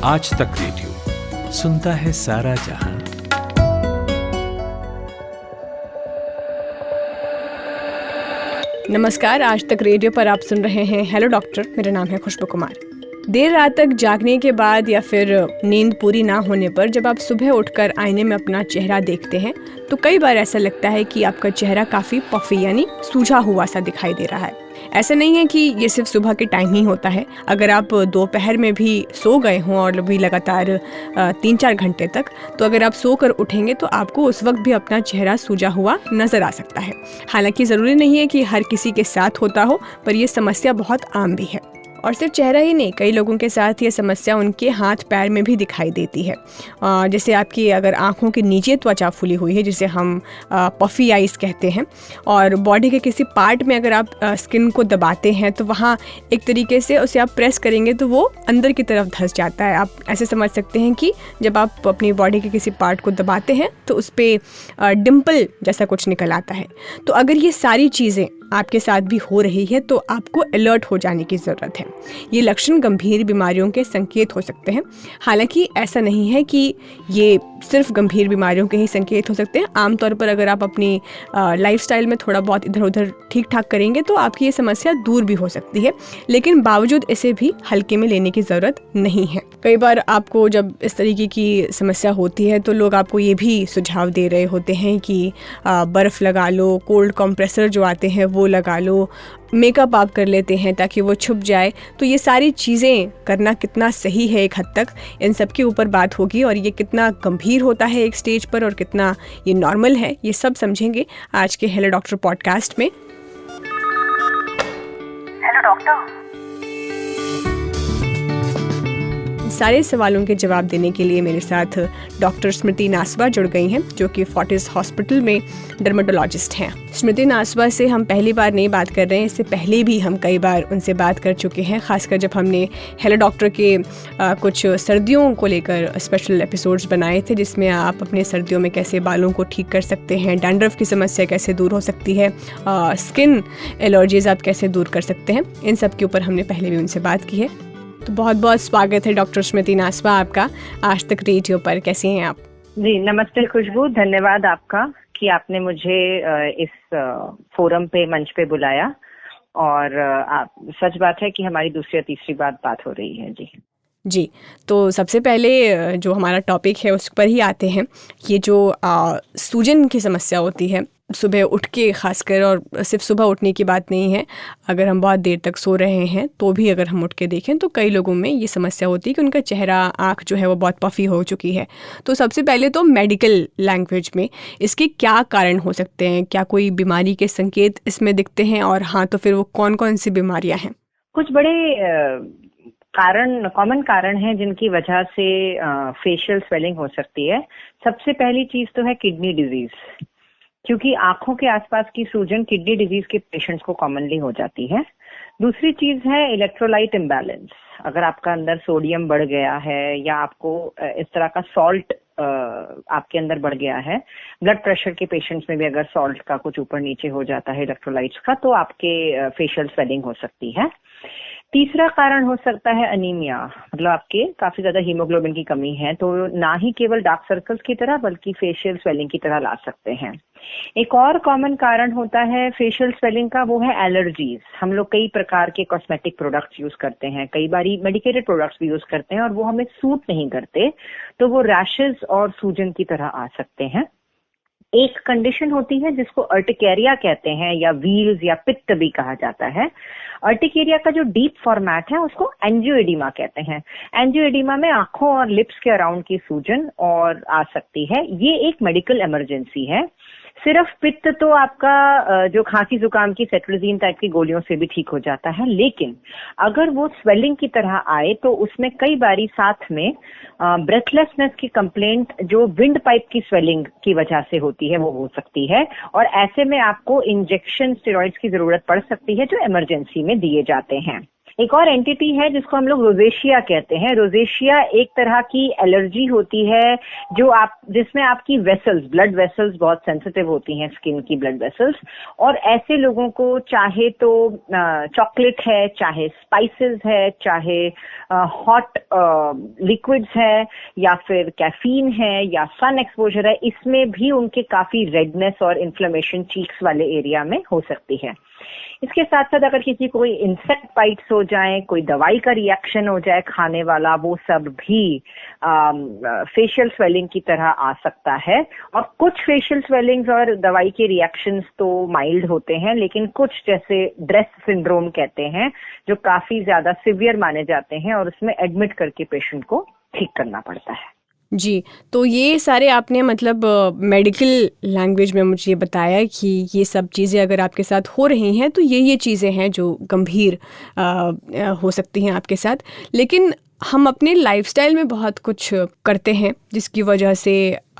आज तक रेडियो सुनता है सारा जहां। नमस्कार, आज तक रेडियो पर आप सुन रहे हैं हेलो डॉक्टर। मेरा नाम है खुशबू कुमार। देर रात तक जागने के बाद या फिर नींद पूरी ना होने पर जब आप सुबह उठकर आईने में अपना चेहरा देखते हैं तो कई बार ऐसा लगता है कि आपका चेहरा काफ़ी पफी यानी सूझा हुआ सा दिखाई दे रहा है। ऐसा नहीं है कि ये सिर्फ सुबह के टाइम ही होता है। अगर आप दोपहर में भी सो गए हों और भी लगातार 3-4 घंटे तक, तो अगर आप सो कर उठेंगे तो आपको उस वक्त भी अपना चेहरा सूजा हुआ नज़र आ सकता है। हालांकि ज़रूरी नहीं है कि हर किसी के साथ होता हो, पर यह समस्या बहुत आम भी है। और सिर्फ चेहरा ही नहीं, कई लोगों के साथ ये समस्या उनके हाथ पैर में भी दिखाई देती है। जैसे आपकी अगर आँखों के नीचे त्वचा फूली हुई है, जिसे हम पफी आइज कहते हैं, और बॉडी के किसी पार्ट में अगर आप स्किन को दबाते हैं तो वहाँ एक तरीके से उसे आप प्रेस करेंगे तो वो अंदर की तरफ धंस जाता है। आप ऐसे समझ सकते हैं कि जब आप अपनी बॉडी के किसी पार्ट को दबाते हैं तो उस पर डिम्पल जैसा कुछ निकल आता है। तो अगर ये सारी चीज़ें आपके साथ भी हो रही है तो आपको अलर्ट हो जाने की ज़रूरत है। ये लक्षण गंभीर बीमारियों के संकेत हो सकते हैं। हालांकि ऐसा नहीं है कि ये सिर्फ गंभीर बीमारियों के ही संकेत हो सकते हैं। आमतौर पर अगर आप अपनी लाइफस्टाइल में थोड़ा बहुत इधर उधर ठीक ठाक करेंगे तो आपकी ये समस्या दूर भी हो सकती है, लेकिन बावजूद इसे भी हल्के में लेने की ज़रूरत नहीं है। कई बार आपको जब इस तरीके की समस्या होती है तो लोग आपको ये भी सुझाव दे रहे होते हैं कि बर्फ़ लगा लो, कोल्ड कंप्रेसर जो आते हैं वो लगा लो, मेकअप आप कर लेते हैं ताकि वो छुप जाए। तो ये सारी चीज़ें करना कितना सही है एक हद तक, इन सब के ऊपर बात होगी, और ये कितना गंभीर होता है एक स्टेज पर और कितना ये नॉर्मल है, ये सब समझेंगे आज के हेलो डॉक्टर पॉडकास्ट में। Hello doctor. सारे सवालों के जवाब देने के लिए मेरे साथ डॉक्टर स्मृति नासवा जुड़ गई हैं, जो कि फोर्टिस हॉस्पिटल में डर्मेटोलॉजिस्ट हैं। स्मृति नासवा से हम पहली बार नहीं बात कर रहे हैं, इससे पहले भी हम कई बार उनसे बात कर चुके हैं, खासकर जब हमने हेलो डॉक्टर के कुछ सर्दियों को लेकर स्पेशल एपिसोड्स बनाए थे, जिसमें आप अपने सर्दियों में कैसे बालों को ठीक कर सकते हैं, डैंड्रफ की समस्या कैसे दूर हो सकती है, स्किन एलर्जीज आप कैसे दूर कर सकते हैं, इन सब के ऊपर हमने पहले भी उनसे बात की है। तो बहुत बहुत स्वागत है डॉक्टर स्मृति नासवा आपका आज तक रेडियो पर। कैसे हैं आप? जी नमस्ते खुशबू, धन्यवाद आपका कि आपने मुझे इस फोरम पे, मंच पे बुलाया। और सच बात है कि हमारी दूसरी या तीसरी बात हो रही है। जी, तो सबसे पहले जो हमारा टॉपिक है उस पर ही आते हैं। ये जो सूजन की समस्या होती है सुबह उठ के खासकर, और सिर्फ सुबह उठने की बात नहीं है, अगर हम बहुत देर तक सो रहे हैं तो भी अगर हम उठ के देखें तो कई लोगों में ये समस्या होती है कि उनका चेहरा, आँख जो है वो बहुत पफी हो चुकी है। तो सबसे पहले तो मेडिकल लैंग्वेज में इसके क्या कारण हो सकते हैं? क्या कोई बीमारी के संकेत इसमें दिखते हैं, और हाँ तो फिर वो कौन कौन सी बीमारियां हैं? कुछ बड़े कॉमन कारण हैं जिनकी वजह से फेशियल स्वेलिंग हो सकती है। सबसे पहली चीज तो है किडनी डिजीज, क्योंकि आंखों के आसपास की सूजन किडनी डिजीज के पेशेंट्स को कॉमनली हो जाती है। दूसरी चीज है इलेक्ट्रोलाइट इम्बैलेंस। अगर आपका अंदर सोडियम बढ़ गया है या आपको इस तरह का सॉल्ट आपके अंदर बढ़ गया है, ब्लड प्रेशर के पेशेंट्स में भी अगर सॉल्ट का कुछ ऊपर नीचे हो जाता है इलेक्ट्रोलाइट्स का, तो आपके फेशियल स्वेलिंग हो सकती है। तीसरा कारण हो सकता है अनीमिया, मतलब आपके काफी ज्यादा हीमोग्लोबिन की कमी है, तो ना ही केवल डार्क सर्कल्स की तरह बल्कि फेशियल स्वेलिंग की तरह ला सकते हैं। एक और कॉमन कारण होता है फेशियल स्वेलिंग का, वो है एलर्जीज। हम लोग कई प्रकार के कॉस्मेटिक प्रोडक्ट्स यूज करते हैं, कई बारी मेडिकेटेड प्रोडक्ट्स भी यूज करते हैं और वो हमें सूट नहीं करते, तो वो रैशेस और सूजन की तरह आ सकते हैं। एक कंडीशन होती है जिसको अर्टिकेरिया कहते हैं, या व्हील्स या पित्त भी कहा जाता है। अर्टिकेरिया का जो डीप फॉर्मेट है उसको एंजियोएडिमा कहते हैं। एंजियोएडिमा में आंखों और लिप्स के अराउंड की सूजन और आ सकती है। ये एक मेडिकल इमरजेंसी है। सिर्फ पित्त तो आपका जो खांसी जुकाम की सेट्रोजीन टाइप की गोलियों से भी ठीक हो जाता है, लेकिन अगर वो स्वेलिंग की तरह आए तो उसमें कई बारी साथ में ब्रेथलेसनेस की कंप्लेंट जो विंड पाइप की स्वेलिंग की वजह से होती है वो हो सकती है, और ऐसे में आपको इंजेक्शन स्टेरॉइड्स की जरूरत पड़ सकती है जो इमरजेंसी में दिए जाते हैं। एक और एंटिटी है जिसको हम लोग रोजेशिया कहते हैं। रोजेशिया एक तरह की एलर्जी होती है जिसमें आपकी वेसल्स, ब्लड वेसल्स बहुत सेंसिटिव होती हैं, स्किन की ब्लड वेसल्स। और ऐसे लोगों को चाहे तो चॉकलेट है, चाहे स्पाइसेस है, चाहे हॉट लिक्विड्स है, या फिर कैफीन है, या सन एक्सपोजर है, इसमें भी उनके काफी रेडनेस और इन्फ्लेमेशन चीक्स वाले एरिया में हो सकती है। इसके साथ साथ अगर किसी को कोई इंसेक्ट बाइट्स हो जाए, कोई दवाई का रिएक्शन हो जाए खाने वाला, वो सब भी फेशियल स्वेलिंग की तरह आ सकता है। और कुछ फेशियल स्वेलिंग्स और दवाई के रिएक्शंस तो माइल्ड होते हैं, लेकिन कुछ जैसे ड्रेस सिंड्रोम कहते हैं जो काफी ज्यादा सिवियर माने जाते हैं और उसमें एडमिट करके पेशेंट को ठीक करना पड़ता है। जी, तो ये सारे आपने मतलब मेडिकल लैंग्वेज में मुझे बताया कि ये सब चीज़ें अगर आपके साथ हो रही हैं तो ये चीज़ें हैं जो गंभीर हो सकती हैं आपके साथ। लेकिन हम अपने लाइफस्टाइल में बहुत कुछ करते हैं जिसकी वजह से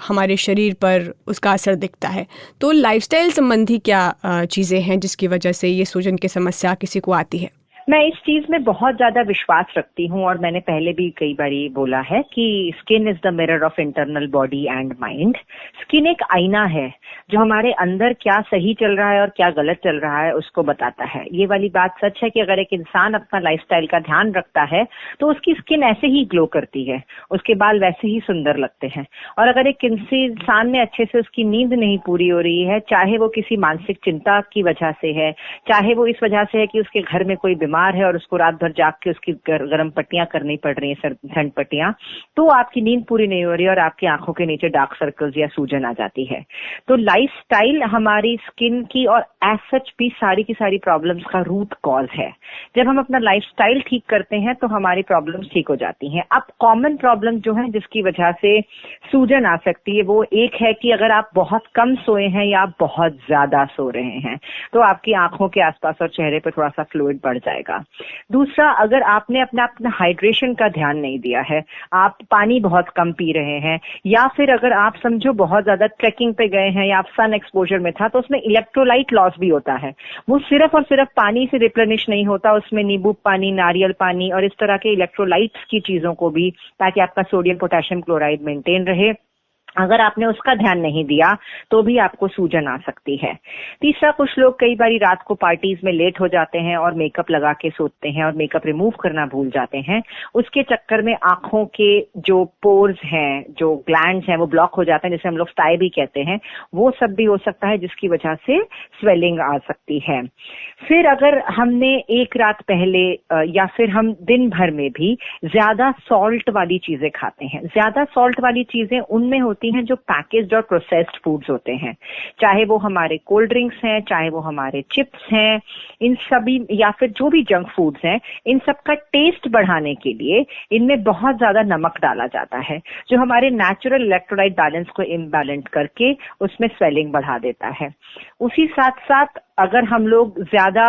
हमारे शरीर पर उसका असर दिखता है। तो लाइफस्टाइल संबंधी क्या चीज़ें हैं जिसकी वजह से ये सूजन की समस्या किसी को आती है? मैं इस चीज में बहुत ज्यादा विश्वास रखती हूँ और मैंने पहले भी कई बार बोला है कि skin is the mirror of internal body and mind. Skin एक आईना है जो हमारे अंदर क्या सही चल रहा है और क्या गलत चल रहा है उसको बताता है। ये वाली बात सच है कि अगर एक इंसान अपना लाइफस्टाइल का ध्यान रखता है तो उसकी स्किन ऐसे ही ग्लो करती है, उसके बाल वैसे ही सुंदर लगते हैं। और अगर एक इंसान में अच्छे से उसकी नींद नहीं पूरी हो रही है, चाहे वो किसी मानसिक चिंता की वजह से है, चाहे वो इस वजह से है कि उसके घर में कोई बीमार है और उसको रात भर जाग के उसकी गर्म पट्टियां करनी पड़ रही है, ठंड पट्टियां, तो आपकी नींद पूरी नहीं हो रही है और आपकी आंखों के नीचे डार्क सर्कल्स या सूजन आ जाती है। तो लाइफस्टाइल हमारी स्किन की और एज सच भी सारी की सारी प्रॉब्लम्स का रूट कॉज है। जब हम अपना लाइफस्टाइल ठीक करते हैं तो हमारी प्रॉब्लम्स ठीक हो जाती हैं। अब कॉमन प्रॉब्लम जो है जिसकी वजह से सूजन आ सकती है वो एक है कि अगर आप बहुत कम सोए हैं या आप बहुत ज्यादा सो रहे हैं तो आपकी आंखों के आसपास और चेहरे पर थोड़ा सा फ्लूइड बढ़ जाएगा। दूसरा, अगर आपने अपना हाइड्रेशन का ध्यान नहीं दिया है, आप पानी बहुत कम पी रहे हैं, या फिर अगर आप समझो बहुत ज्यादा ट्रैकिंग पे गए हैं या आप सन एक्सपोजर में था तो उसमें इलेक्ट्रोलाइट लॉस भी होता है। वो सिर्फ और सिर्फ पानी से रिप्लेनिश नहीं होता, उसमें नींबू पानी, नारियल पानी और इस तरह के इलेक्ट्रोलाइट्स की चीजों को भी, ताकि आपका सोडियम पोटेशियम क्लोराइड मेंटेन रहे, अगर आपने उसका ध्यान नहीं दिया तो भी आपको सूजन आ सकती है। तीसरा, कुछ लोग कई बार रात को पार्टीज में लेट हो जाते हैं और मेकअप लगा के सोते हैं और मेकअप रिमूव करना भूल जाते हैं। उसके चक्कर में आंखों के जो पोर्स हैं, जो ग्लैंड्स हैं, वो ब्लॉक हो जाते हैं, जिसे हम लोग स्टाई भी कहते हैं। वो सब भी हो सकता है जिसकी वजह से स्वेलिंग आ सकती है। फिर अगर हमने एक रात पहले या फिर हम दिन भर में भी ज्यादा सॉल्ट वाली चीजें खाते हैं, ज्यादा सॉल्ट वाली चीजें उनमें होती हैं जो पैकेज्ड और प्रोसेस्ड फूड्स होते हैं, चाहे वो हमारे कोल्ड ड्रिंक्स हैं, चाहे वो हमारे चिप्स हैं, इन सभी, या फिर जो भी जंक फूड्स हैं, इन सब का टेस्ट बढ़ाने के लिए इनमें बहुत ज्यादा नमक डाला जाता है जो हमारे नेचुरल इलेक्ट्रोलाइट बैलेंस को इम्बैलेंस करके उसमें स्वेलिंग बढ़ा देता है। उसी साथ साथ अगर हम लोग ज्यादा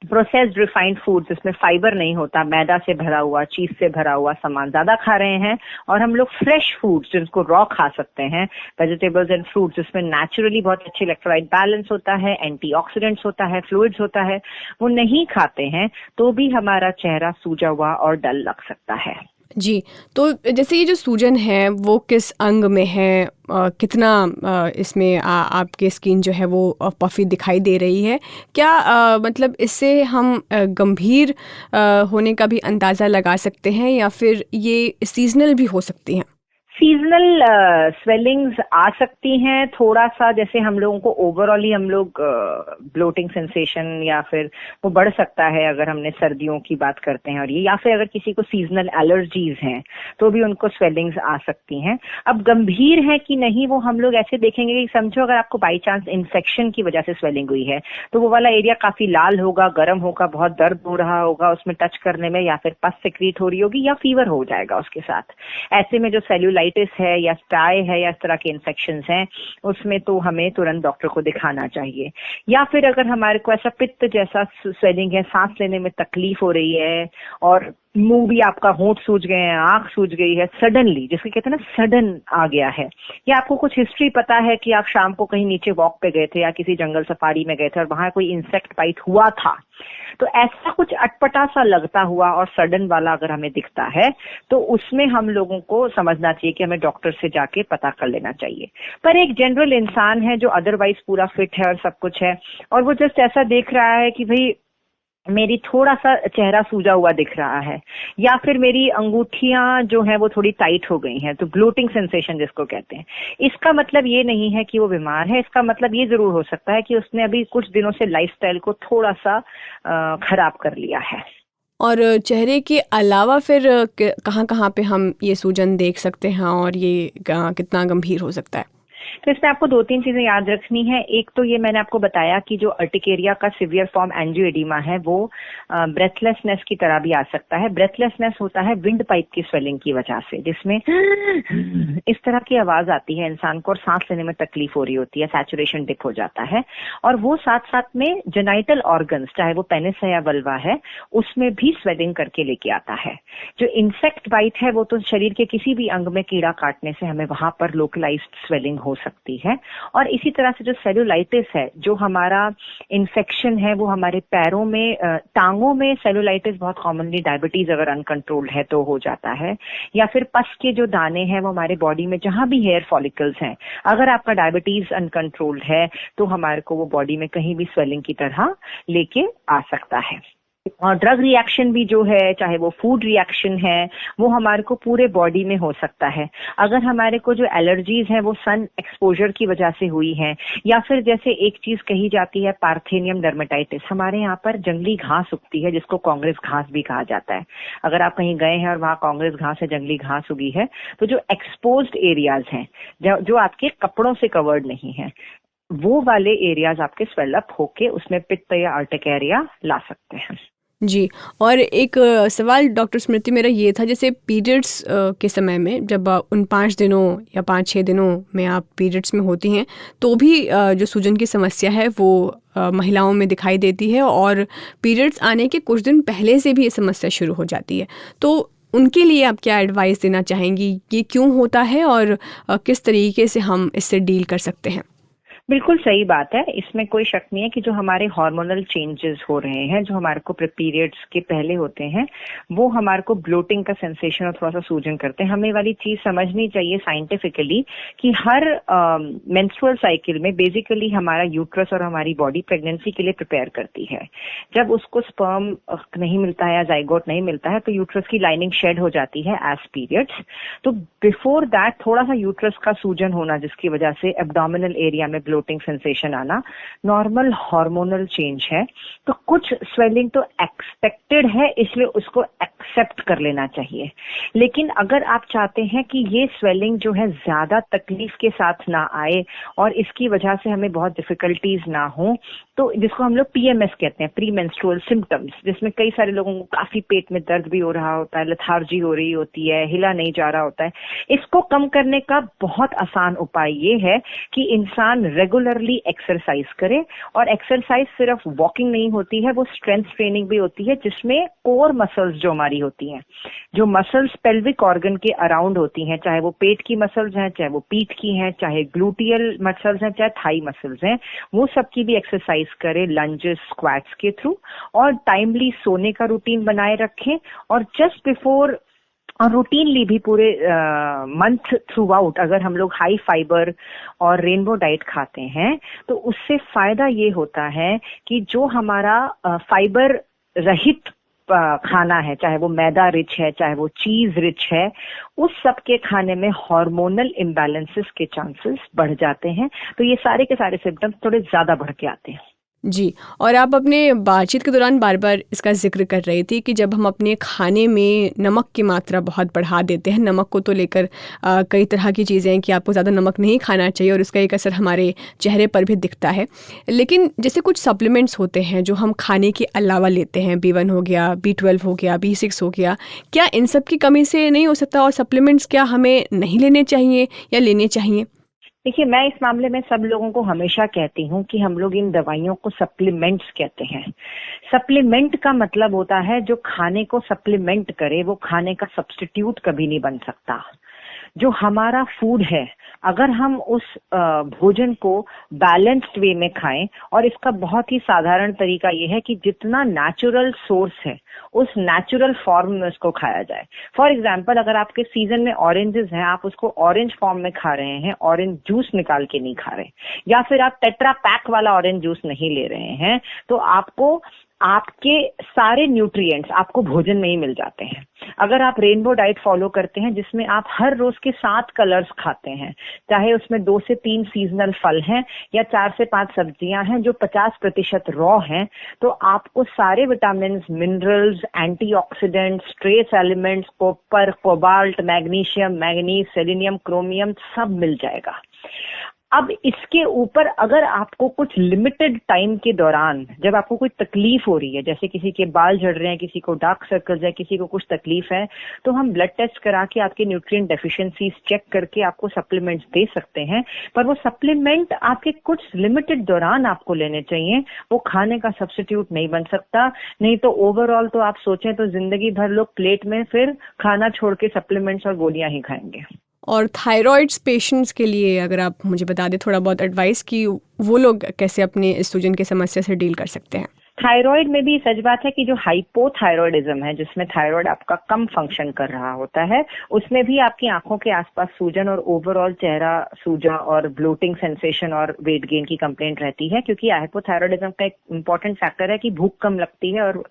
प्रोसेस्ड रिफाइंड फूड्स, जिसमें फाइबर नहीं होता, मैदा से भरा हुआ, चीज से भरा हुआ सामान ज्यादा खा रहे हैं, और हम लोग फ्रेश फूड्स जिनको रॉ खा सकते हैं, वेजिटेबल्स एंड फ्रूट्स जिसमें नेचुरली बहुत अच्छे इलेक्ट्रोलाइट बैलेंस होता है, एंटीऑक्सीडेंट्स होता है, फ्लूइड्स होता है, वो नहीं खाते हैं तो भी हमारा चेहरा सूजा हुआ और डल लग सकता है। जी, तो जैसे ये जो सूजन है वो किस अंग में है, कितना इसमें आपके स्किन जो है वो पफी दिखाई दे रही है, क्या मतलब इससे हम गंभीर होने का भी अंदाज़ा लगा सकते हैं या फिर ये सीजनल भी हो सकती हैं? सीजनल स्वेलिंग्स आ सकती हैं थोड़ा सा, जैसे हम लोगों को ओवरऑल ही हम लोग ब्लोटिंग सेंसेशन या फिर वो बढ़ सकता है अगर हमने सर्दियों की बात करते हैं, और ये, या फिर अगर किसी को सीजनल एलर्जीज हैं तो भी उनको स्वेलिंग्स आ सकती हैं। अब गंभीर है कि नहीं वो हम लोग ऐसे देखेंगे कि समझो अगर आपको बाई चांस इन्फेक्शन की वजह से स्वेलिंग हुई है तो वो वाला एरिया काफी लाल होगा, गर्म होगा, बहुत दर्द हो रहा होगा उसमें टच करने में, या फिर पस सिक्रीट हो रही होगी, या फीवर हो जाएगा उसके साथ। ऐसे में जो सेल्यूलाइटिस है या स्टाई है या इस तरह के इन्फेक्शंस हैं उसमें तो हमें तुरंत डॉक्टर को दिखाना चाहिए। या फिर अगर हमारे को ऐसा पित्त जैसा स्वेलिंग है, सांस लेने में तकलीफ हो रही है और मुंह भी आपका, होंठ सूज गए हैं, आंख सूज गई है सडनली, जिसके कहते हैं ना सडन आ गया है, या आपको कुछ हिस्ट्री पता है कि आप शाम को कहीं नीचे वॉक पे गए थे या किसी जंगल सफारी में गए थे और वहां कोई इंसेक्ट बाइट हुआ था, तो ऐसा कुछ अटपटा सा लगता हुआ और सडन वाला अगर हमें दिखता है तो उसमें हम लोगों को समझना चाहिए कि हमें डॉक्टर से जाके पता कर लेना चाहिए। पर एक जनरल इंसान है जो अदरवाइज पूरा फिट है और सब कुछ है, और वो जस्ट ऐसा देख रहा है कि भाई मेरी थोड़ा सा चेहरा सूजा हुआ दिख रहा है, या फिर मेरी अंगूठियां जो हैं वो थोड़ी टाइट हो गई हैं, तो ग्लोटिंग सेंसेशन जिसको कहते हैं, इसका मतलब ये नहीं है कि वो बीमार है। इसका मतलब ये जरूर हो सकता है कि उसने अभी कुछ दिनों से लाइफस्टाइल को थोड़ा सा खराब कर लिया है। और चेहरे के अलावा फिर कहाँ कहाँ पे हम ये सूजन देख सकते हैं और ये कितना गंभीर हो सकता है? तो इसमें आपको 2-3 चीजें याद रखनी है। एक तो ये मैंने आपको बताया कि जो अर्टिकेरिया का सिवियर फॉर्म एंजियोएडिमा है वो ब्रेथलेसनेस की तरह भी आ सकता है। ब्रेथलेसनेस होता है विंड पाइप की स्वेलिंग की वजह से, जिसमें इस तरह की आवाज आती है इंसान को और सांस लेने में तकलीफ हो रही होती है, सैचुरेशन डिप हो जाता है, और वो साथ साथ में जेनाइटल ऑर्गन्स, चाहे वो पेनिस है या वल्वा है, उसमें भी स्वेलिंग करके लेके आता है। जो इंसेक्ट बाइट है वो तो शरीर के किसी भी अंग में कीड़ा काटने से हमें वहां पर लोकलाइज्ड स्वेलिंग हो सकती है। और इसी तरह से जो सेलुलाइटिस है, जो हमारा इन्फेक्शन है, वो हमारे पैरों में, टांगों में सेलुलाइटिस बहुत कॉमनली डायबिटीज अगर अनकंट्रोल्ड है तो हो जाता है, या फिर पस के जो दाने हैं वो हमारे बॉडी में जहां भी हेयर फॉलिकल्स हैं, अगर आपका डायबिटीज अनकंट्रोल्ड है तो हमारे को वो बॉडी में कहीं भी स्वेलिंग की तरह लेके आ सकता है। और ड्रग रिएक्शन भी जो है, चाहे वो फूड रिएक्शन है, वो हमारे को पूरे बॉडी में हो सकता है। अगर हमारे को जो एलर्जीज हैं वो सन एक्सपोजर की वजह से हुई हैं, या फिर जैसे एक चीज कही जाती है पार्थेनियम डर्मेटाइटिस, हमारे यहाँ पर जंगली घास उगती है जिसको कांग्रेस घास भी कहा जाता है। अगर आप कहीं गए हैं और वहाँ कांग्रेस घास है, जंगली घास उगी है, तो जो एक्सपोज्ड एरियाज हैं, जो आपके कपड़ों से कवर्ड नहीं है, वो वाले एरियाज आपके स्वेलअप होके उसमें पित्त या अर्टिकेरिया ला सकते हैं। जी, और एक सवाल डॉक्टर स्मृति मेरा ये था, जैसे पीरियड्स के समय में जब उन 5 दिनों या 5-6 दिनों में आप पीरियड्स में होती हैं तो भी जो सूजन की समस्या है वो महिलाओं में दिखाई देती है, और पीरियड्स आने के कुछ दिन पहले से भी ये समस्या शुरू हो जाती है। तो उनके लिए आप क्या एडवाइस देना चाहेंगी? ये क्यों होता है और किस तरीके से हम इससे डील कर सकते हैं? बिल्कुल सही बात है, इसमें कोई शक नहीं है कि जो हमारे हार्मोनल चेंजेस हो रहे हैं, जो हमारे को पीरियड्स के पहले होते हैं, वो हमारे को ब्लोटिंग का सेंसेशन और थोड़ा सा सूजन करते हैं। हमें वाली चीज समझनी चाहिए साइंटिफिकली कि हर मेंस्ट्रुअल साइकिल में बेसिकली हमारा यूट्रस और हमारी बॉडी प्रेगनेंसी के लिए प्रिपेयर करती है। जब उसको स्पर्म नहीं मिलता है या जाइगोट नहीं मिलता है तो यूट्रस की लाइनिंग शेड हो जाती है एज पीरियड्स। तो बिफोर दैट थोड़ा सा यूट्रस का सूजन होना, जिसकी वजह से एब्डोमिनल एरिया में ब्लोटिंग सेंसेशन आना, नॉर्मल हार्मोनल चेंज है। तो कुछ स्वेलिंग तो एक्सपेक्टेड है, इसलिए उसको एक्सेप्ट कर लेना चाहिए। लेकिन अगर आप चाहते हैं कि ये स्वेलिंग जो है ज्यादा तकलीफ के साथ ना आए और इसकी वजह से हमें बहुत डिफिकल्टीज ना हो, तो जिसको हम लोग पीएमएस कहते हैं, प्री मेंस्ट्रुअल सिम्टम्स, जिसमें कई सारे लोगों को काफी पेट में दर्द भी हो रहा होता है, लेथार्जी हो रही होती है, हिला नहीं जा रहा होता है, इसको कम करने का बहुत आसान उपाय ये है कि इंसान रेगुलरली एक्सरसाइज करे। और एक्सरसाइज सिर्फ वॉकिंग नहीं होती है, वो स्ट्रेंथ ट्रेनिंग भी होती है, जिसमें कोर मसल्स जो हमारी होती हैं, जो मसल्स पेल्विक ऑर्गन के अराउंड होती हैं, चाहे वो पेट की मसल्स हैं, चाहे वो पीठ की हैं, चाहे ग्लूटियल मसल्स हैं, चाहे थाई मसल्स हैं, वो सबकी भी एक्सरसाइज करें लंजेस, स्क्वाट्स के थ्रू। और टाइमली सोने का रूटीन बनाए रखें, और जस्ट बिफोर और रूटीनली भी पूरे मंथ थ्रू आउट अगर हम लोग हाई फाइबर और रेनबो डाइट खाते हैं तो उससे फायदा ये होता है कि जो हमारा फाइबर रहित खाना है, चाहे वो मैदा रिच है, चाहे वो चीज रिच है, उस सब के खाने में हार्मोनल इम्बैलेंसेस के चांसेस बढ़ जाते हैं। तो ये सारे के सारे सिम्टम्स थोड़े ज्यादा बढ़ के आते हैं। जी, और आप अपने बातचीत के दौरान बार बार इसका जिक्र कर रही थी कि जब हम अपने खाने में नमक की मात्रा बहुत बढ़ा देते हैं, नमक को तो लेकर कई तरह की चीज़ें हैं कि आपको ज़्यादा नमक नहीं खाना चाहिए और उसका एक असर हमारे चेहरे पर भी दिखता है। लेकिन जैसे कुछ सप्लीमेंट्स होते हैं जो हम खाने के अलावा लेते हैं, B1 हो गया, B12 हो गया, B6 हो गया, क्या इन सब की कमी से नहीं हो सकता और सप्लीमेंट्स क्या हमें नहीं लेने चाहिए या लेने चाहिए? देखिए, मैं इस मामले में सब लोगों को हमेशा कहती हूँ कि हम लोग इन दवाइयों को सप्लीमेंट्स कहते हैं। सप्लीमेंट का मतलब होता है जो खाने को सप्लीमेंट करे वो खाने का सब्स्टिट्यूट कभी नहीं बन सकता। जो हमारा फूड है, अगर हम उस भोजन को बैलेंस्ड वे में खाएं, और इसका बहुत ही साधारण तरीका ये है कि जितना नेचुरल सोर्स है उस नेचुरल फॉर्म में उसको खाया जाए। फॉर एग्जाम्पल, अगर आपके सीजन में ऑरेंजेस हैं, आप उसको ऑरेंज फॉर्म में खा रहे हैं, ऑरेंज जूस निकाल के नहीं खा रहे, या फिर आप टेट्रा पैक वाला ऑरेंज जूस नहीं ले रहे हैं, तो आपको आपके सारे न्यूट्रिएंट्स आपको भोजन में ही मिल जाते हैं। अगर आप रेनबो डाइट फॉलो करते हैं जिसमें आप हर रोज के 7 कलर्स खाते हैं, चाहे उसमें 2 से 3 सीजनल फल हैं या 4 से 5 सब्जियां हैं जो 50% रॉ हैं, तो आपको सारे vitamin, minerals, antioxidants, trace elements, copper, cobalt, magnesium, manganese, selenium, chromium सब मिल जाएगा। अब इसके ऊपर अगर आपको कुछ लिमिटेड टाइम के दौरान जब आपको कोई तकलीफ हो रही है, जैसे किसी के बाल झड़ रहे हैं, किसी को डार्क सर्कल्स है, किसी को कुछ तकलीफ है, तो हम ब्लड टेस्ट करा के आपके न्यूट्रिएंट डेफिशिएंसीज चेक करके आपको सप्लीमेंट्स दे सकते हैं। पर वो सप्लीमेंट आपके कुछ लिमिटेड दौरान आपको लेने चाहिए, वो खाने का सब्स्टिट्यूट नहीं बन सकता। नहीं तो ओवरऑल तो आप सोचें तो जिंदगी भर लोग प्लेट में फिर खाना छोड़ के सप्लीमेंट्स और गोलियां ही खाएंगे। और थायराइड्स पेशेंट्स के लिए अगर आप मुझे बता दें थोड़ा बहुत एडवाइस कि वो लोग कैसे अपने इस सूजन की समस्या से डील कर सकते हैं। थायराइड में भी सच बात है कि जो हाइपोथायरॉयडिज्म है, जिसमें थायराइड आपका कम फंक्शन कर रहा होता है, उसमें भी आपकी आंखों के आसपास सूजन और ओवरऑल चेहरा सूजा और ब्लोटिंग सेंसेशन और वेट गेन की कंप्लेंट रहती है, क्योंकि हाइपोथायरॉयडिज्म का एक इम्पॉर्टेंट फैक्टर है कि भूख कम लगती है और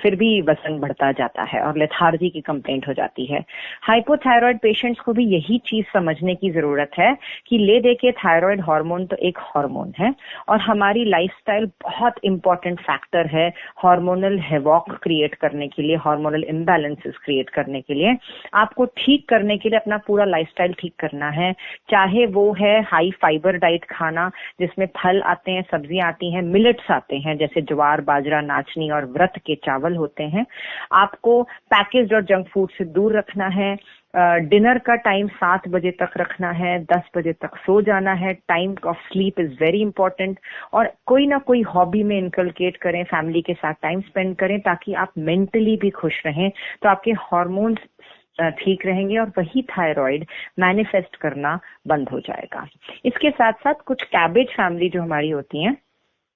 फिर भी वजन बढ़ता जाता है और लेथार्जी की कंप्लेंट हो जाती है। हाइपोथायरॉयड पेशेंट्स को भी यही चीज समझने की जरूरत है कि ले दे के थायराइड हार्मोन तो एक हार्मोन है और हमारी लाइफस्टाइल बहुत इंपॉर्टेंट फैक्टर है हार्मोनल हेवॉक क्रिएट करने के लिए, हार्मोनल इम्बैलेंसेस क्रिएट करने के लिए। आपको ठीक करने के लिए अपना पूरा लाइफस्टाइल ठीक करना है, चाहे वो है हाई फाइबर डाइट खाना जिसमें फल आते हैं, सब्जियां आती हैं, मिलेट्स आते हैं जैसे ज्वार, बाजरा, नाचनी और व्रत के चावल होते हैं। आपको पैकेज्ड और जंक फूड से दूर रखना है। डिनर का टाइम 7 बजे तक रखना है, 10 बजे तक सो जाना है। Time of sleep is very important. और कोई ना कोई हॉबी में इनकलकेट करें, फैमिली के साथ टाइम स्पेंड करें ताकि आप मेंटली भी खुश रहें, तो आपके हार्मोन्स ठीक रहेंगे और वही थायराइड मैनिफेस्ट करना बंद हो जाएगा। इसके साथ साथ कुछ कैबेज फैमिली जो हमारी होती हैं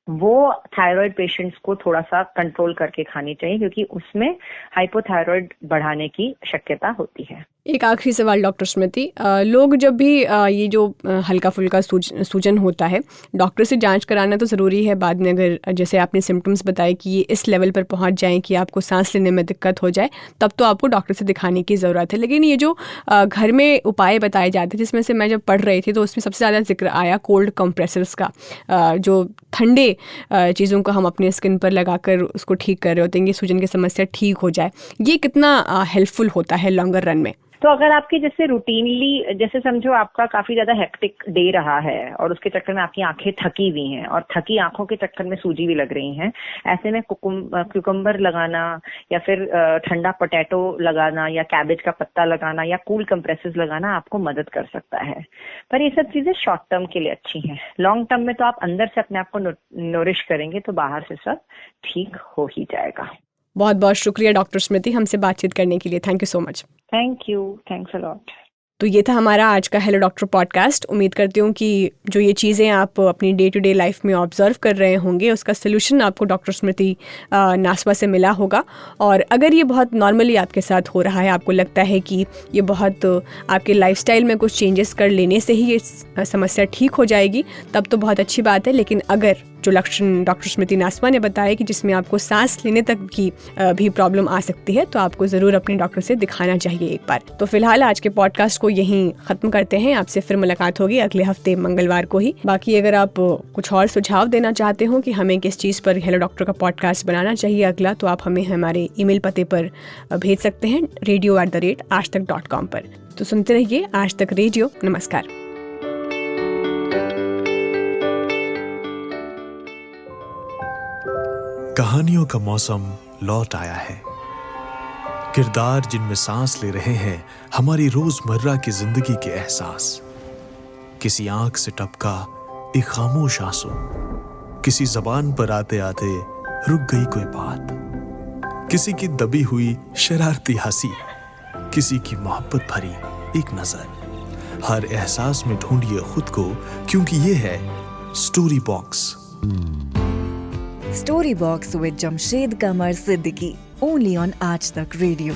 वो थायराइड पेशेंट्स को थोड़ा सा कंट्रोल करके खानी चाहिए, क्योंकि उसमें हाइपोथायराइड बढ़ाने की शक्यता होती है। एक आखिरी सवाल डॉक्टर स्मृति, लोग जब भी ये जो हल्का फुल्का सूजन होता है, डॉक्टर से जांच कराना तो ज़रूरी है। बाद में अगर जैसे आपने सिम्टम्स बताए कि ये इस लेवल पर पहुंच जाएं कि आपको सांस लेने में दिक्कत हो जाए, तब तो आपको डॉक्टर से दिखाने की ज़रूरत है। लेकिन ये जो घर में उपाय बताए जाते हैं, जिसमें से मैं जब पढ़ रही थी तो उसमें सबसे ज़्यादा जिक्र आया कोल्ड कंप्रेसर्स का, जो ठंडे चीज़ों को हम अपने स्किन पर लगाकर उसको ठीक कर रहे होते हैं कि सूजन की समस्या ठीक हो जाए। ये कितना हेल्पफुल होता है लॉन्गर रन में? तो अगर आपकी जैसे रूटीनली, जैसे समझो आपका काफी ज्यादा हेक्टिक डे रहा है और उसके चक्कर में आपकी आंखें थकी हुई हैं और थकी आंखों के चक्कर में सूजी भी लग रही हैं, ऐसे में क्यूकम्बर लगाना या फिर ठंडा पोटैटो लगाना या कैबेज का पत्ता लगाना या कूल कंप्रेसेस लगाना आपको मदद कर सकता है। पर ये सब चीजें शॉर्ट टर्म के लिए अच्छी हैं। लॉन्ग टर्म में तो आप अंदर से अपने आप को नोरिश करेंगे तो बाहर से सब ठीक हो ही जाएगा। बहुत बहुत शुक्रिया डॉक्टर स्मृति हमसे बातचीत करने के लिए। Thank you so much. Thank you, thanks a lot. तो ये था हमारा आज का हेलो डॉक्टर पॉडकास्ट। उम्मीद करती हूँ कि जो ये चीज़ें आप अपनी डे टू डे लाइफ में ऑब्जर्व कर रहे होंगे उसका सलूशन आपको डॉक्टर स्मृति नासवा से मिला होगा। और अगर ये बहुत नॉर्मली आपके साथ हो रहा है, आपको लगता है कि ये बहुत आपके लाइफस्टाइल में कुछ चेंजेस कर लेने से ही ये समस्या ठीक हो जाएगी, तब तो बहुत अच्छी बात है। लेकिन अगर जो लक्षण डॉक्टर स्मृति नासवा ने बताया कि जिसमें आपको सांस लेने तक की भी प्रॉब्लम आ सकती है, तो आपको ज़रूर अपने डॉक्टर से दिखाना चाहिए एक बार। तो फिलहाल आज के पॉडकास्ट को यहीं ख़त्म करते हैं। आपसे फिर मुलाकात होगी अगले हफ्ते मंगलवार को ही। बाकी अगर आप कुछ और सुझाव देना चाहते हो कि हमें किस चीज़ पर हेलो डॉक्टर का पॉडकास्ट बनाना चाहिए अगला, तो आप हमें हमारे ईमेल पते पर भेज सकते हैं radio@aajtak.com पर। तो सुनते रहिए आज तक रेडियो। नमस्कार। कहानियों का मौसम लौट आया है। किरदार जिनमें सांस ले रहे हैं हमारी रोजमर्रा की जिंदगी के एहसास। किसी आंख से टपका एक खामोश आंसू, किसी जबान पर आते आते रुक गई कोई बात, किसी की दबी हुई शरारती हंसी, किसी की मोहब्बत भरी एक नजर। हर एहसास में ढूंढिए खुद को, क्योंकि ये है story box. Story box with Jamshed Qamar Siddiqui, only on आज तक रेडियो।